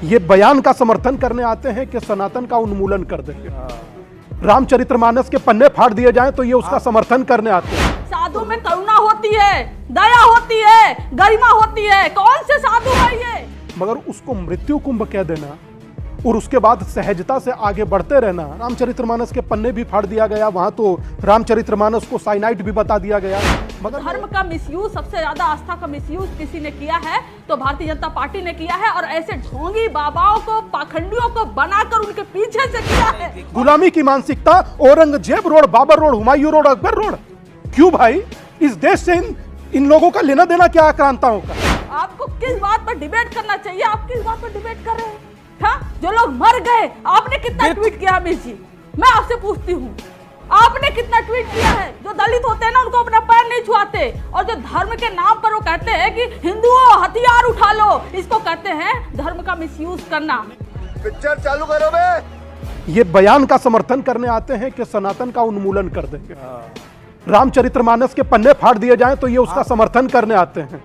ये बयान का समर्थन करने आते हैं कि सनातन का उन्मूलन कर देंगे। रामचरितमानस के पन्ने फाड़ दिए जाएं तो ये उसका समर्थन करने आते हैं। साधु में करुणा होती है, दया होती है, गरिमा होती है। कौन से साधु है ये? मगर उसको मृत्यु कुंभ कह देना और उसके बाद सहजता से आगे बढ़ते रहना। रामचरितमानस के पन्ने भी फाड़ दिया गया, वहां तो रामचरितमानस को साइनाइड भी बता दिया गया। मगर धर्म का मिसयूज, सबसे ज्यादा आस्था का मिसयूज किसी ने किया है तो भारतीय जनता पार्टी ने किया है, और ऐसे ढोंगी बाबाओं को, पाखंडियों को बनाकर उनके पीछे से किया है। गुलामी की मानसिकता, Aurangzeb road, Babar road, Humayun road, Akbar road. क्यों भाई? इस देश से इन लोगों का लेना देना क्या आक्रांताओं का? आपको किस बात पर डिबेट करना चाहिए? आप किस बात पर डिबेट कर रहे हैं? हाँ? जो लोग मर गए, आपने कितना ट्वीट किया अमित जी? मैं आपसे पूछती हूँ, आपने कितना ट्वीट किया है? जो दलित होते हैं ना, उनको अपना पैर नहीं छुआते, और जो धर्म के नाम पर वो कहते हैं कि हिंदुओं हथियार उठा लो, इसको कहते हैं धर्म का मिसयूज करना। पिक्चर चालू करो बे। ये बयान का समर्थन करने आते हैं कि सनातन का उन्मूलन कर देंगे। रामचरितमानस के पन्ने फाड़ दिए जाएं तो ये उसका समर्थन करने आते हैं।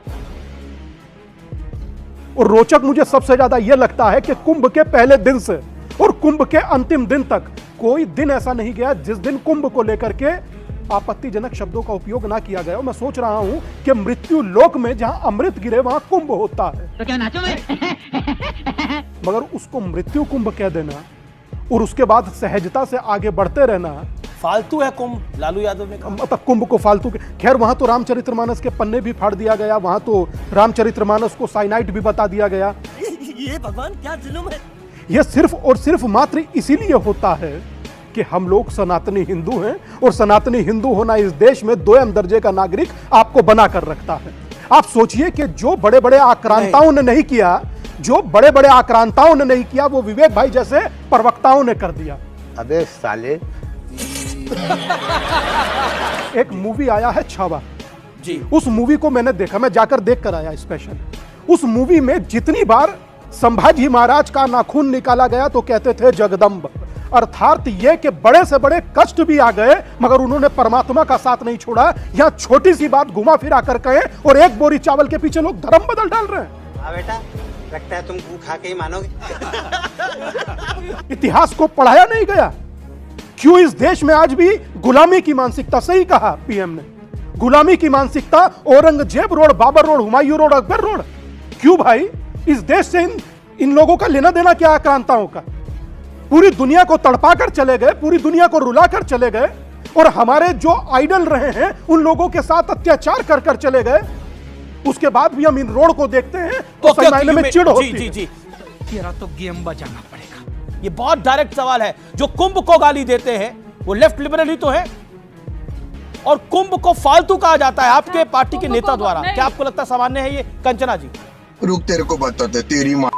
और रोचक मुझे सबसे ज्यादा यह लगता है कि कुंभ के पहले दिन से और कुंभ के अंतिम दिन तक कोई दिन ऐसा नहीं गया जिस दिन कुंभ को लेकर के आपत्तिजनक शब्दों का उपयोग ना किया गया। मैं सोच रहा हूं कि मृत्यु लोक में जहां अमृत गिरे वहां कुंभ होता है, तो क्या नाचो मैं? मगर उसको मृत्यु कुंभ कह देना और उसके बाद सहजता से आगे बढ़ते रहना फालतू है कुंभ। लालू यादव ने कहा मतलब कुंभ को फालतू के। खैर, वहां तो रामचरितमानस के पन्ने भी फाड़ दिया गया, वहां तो रामचरितमानस को साइनाइड भी बता दिया गया। ये भगवान क्या जुल्म है। यह सिर्फ और सिर्फ मात्र इसीलिए होता है कि हम लोग सनातनी हिंदू हैं, और सनातनी हिंदू होना इस देश में 2 दर्जे का नागरिक आपको बना कर रखता है। आप सोचिए कि जो बड़े बड़े आक्रांताओं ने नहीं किया, जो बड़े बड़े आक्रांताओं ने नहीं किया, वो विवेक भाई जैसे प्रवक्ताओं ने कर दिया। अबे साले। एक मूवी आया है छावा जी, उस मूवी को मैंने देखा, मैं जाकर देख कर आया स्पेशल। उस मूवी में जितनी बार संभाजी महाराज का नाखून निकाला गया तो कहते थे जगदम्ब, अर्थात ये कि बड़े से बड़े कष्ट भी आ गए मगर उन्होंने परमात्मा का साथ नहीं छोड़ा। यहां छोटी सी बात घुमा फिरा कर कहे और एक बोरी चावल के पीछे लोग धर्म बदल डाल रहे हैं। हाँ बेटा, लगता है तुम खा के ही मानोगे। इतिहास को पढ़ाया नहीं गया। क्यों इस देश में आज भी गुलामी की मानसिकता? सही कहा पीएम ने, गुलामी की मानसिकता, Aurangzeb road, Babar road, Humayun road, Akbar road. क्यों भाई? इस देश से इन लोगों का लेना देना क्या आक्रांताओं का? पूरी दुनिया को तड़पा कर चले गए, पूरी दुनिया को रुला कर चले गए, और हमारे जो आइडल रहे हैं उन लोगों के साथ अत्याचार कर कर चले गए। उसके बाद भी हम इन रोड को देखते हैं तो सही मायने में चिढ़ होती है। जी, तेरा तो गेम बचाना पड़ेगा। ये बहुत डायरेक्ट सवाल है। जो कुंभ को गाली देते हैं वो लेफ्ट लिबरल ही तो है, और कुंभ को फालतू कहा जाता है आपके पार्टी के नेता द्वारा। क्या आपको लगता है सामान्य है ये? कंचना जी, रुक, तेरे को बताते तेरी माँ।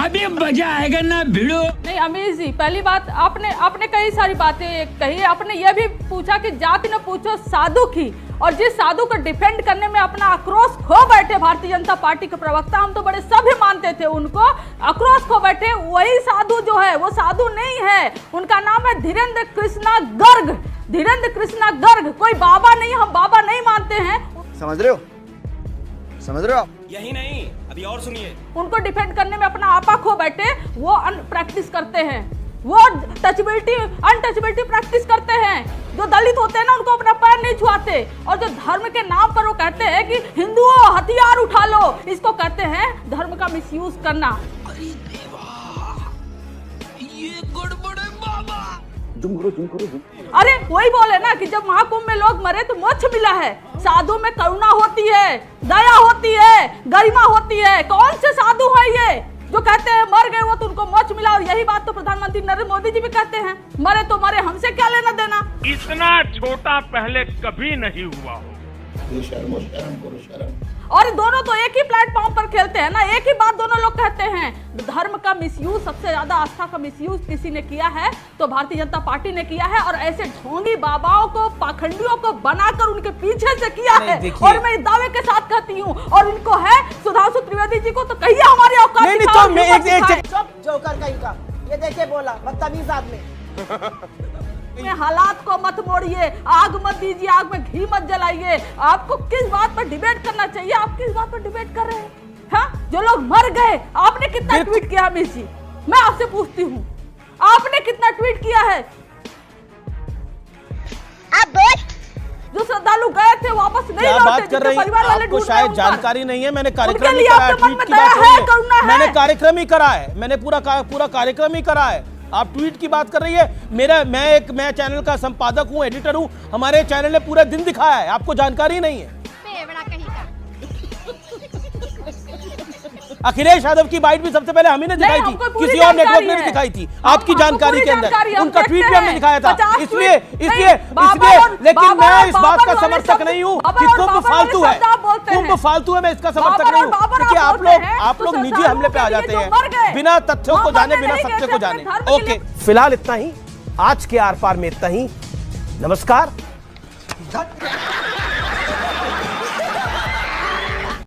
अभी मजा आएगा ना भिड़ो। नहीं अमीर जी, पहली बात आपने कई सारी बातें कही। आपने यह भी पूछा कि जाति न पूछो साधु की, और जिस साधु को डिफेंड करने में अपना आक्रोश खो बैठे भारतीय जनता पार्टी के प्रवक्ता, हम तो बड़े सभ्य मानते थे उनको, आक्रोश खो बैठे, वही साधु जो है वो साधु नहीं है। उनका नाम है धीरेन्द्र कृष्णा गर्ग। धीरेन्द्र कृष्णा गर्ग कोई बाबा नहीं, हम बाबा नहीं मानते हैं। समझ रहे हो? समझ रहे हो? यही नहीं, अभी और सुनिए। उनको डिफेंड करने में अपना आपा खो बैठे, वो प्रैक्टिस करते हैं, वो अनटचबिलिटी प्रैक्टिस करते हैं। जो दलित होते हैं ना, उनको अपना पैर नहीं छुआते, और जो धर्म के नाम पर वो कहते हैं कि हिंदुओं हथियार उठा लो, इसको कहते हैं धर्म का मिसयूज करना। अरे देवा, ये गड़बड़ है बाबा। जुम करो। अरे वही बोले ना कि जब महाकुंभ में लोग मरे तो मोक्ष मिला है। साधु में करुणा होती है, दया होती है, गरिमा होती है। कौन से साधु है ये जो कहते हैं मर गए वो तो उनको मोक्ष मिला? और यही बात तो प्रधानमंत्री नरेंद्र मोदी जी भी कहते हैं, मरे तो मरे, हमसे क्या लेना देना। इतना छोटा पहले कभी नहीं हुआ हो। शर्म करो, शर्म। और दोनों तो एक ही प्लेटफॉर्म पर खेलते हैं ना, एक ही बात दोनों लोग कहते हैं। धर्म का मिसयूज, सबसे ज्यादा आस्था का मिसयूज किसी ने किया है तो भारतीय जनता पार्टी ने किया है, और ऐसे ढोंगी बाबाओं को, पाखंडियों को बनाकर उनके पीछे से किया है। और मैं दावे के साथ कहती हूँ, और इनको है सुधांशु त्रिवेदी जी को तो कहिए हमारी औकात नहीं, दिखाओ, तो मैं हिम्मत एक दिखाएं। चुप जोकर कहीं का। ये देखिए बोला बदतमीज आदमी। में हालात को मत मोड़िए, आग मत दीजिए, आग में घी मत जलाइए। आपको किस बात पर डिबेट करना चाहिए? आप किस बात पर डिबेट कर रहे हैं? हाँ, जो लोग मर गए, आपने कितना ट्वीट किया अमित जी? मैं आपसे पूछती हूँ, आपने कितना ट्वीट किया है? जो श्रद्धालु गए थे वापस नहीं क्या लौटे, बात कर रही हैं? परिवार वाले आपको ढूंढ रहे शायद हैं उनका। जानकारी नहीं है, मैंने उनके कार्यक्रम ही लिए करा है, आपके मन ट्वीट में की दया बात है, नहीं करुणा है, है? मैंने कार्यक्रम ही करा है, मैंने पूरा कार्यक्रम ही करा है। आप ट्वीट की बात कर रही है। मैं चैनल का संपादक हूं, एडिटर हूं, हमारे चैनल ने पूरा दिन दिखाया है, आपको जानकारी नहीं है। अखिलेश यादव की बाइट भी सबसे पहले हम ही ने दिखाई थी, हमको पूरी किसी और नेटवर्क जानकारी ने है। नहीं दिखाई थी। हम- आपकी हमको जानकारी पूरी के अंदर जानकारी, हम उनका ट्वीट देखते भी हमने हैं। दिखाया था। 50 इसलिए ट्वीट नहीं, बाबर और- लेकिन बाबर मैं और इस बात बाबर का वाले समर्थक शब्द- नहीं हूं बाबर कि और कुंभ बाबर वाले फालतू है। शब्द आप बोलते कुंभ हैं। फालतू है, मैं इसका समर्थक बाबर नहीं और हूं, बाबर क्योंकि आप बोलते हैं, आप तो लोग निजी श्रद्धालुओं हमले पे के आ लिए जाते जो हैं मर गए, बिना तथ्यों को वहाँ जाने, मरने बिना नहीं सत्य गए को थे, जाने। अपने धर्म के ओके, लिए। फिलहाल इतना ही आज के आर पार में, इतना ही। नमस्कार।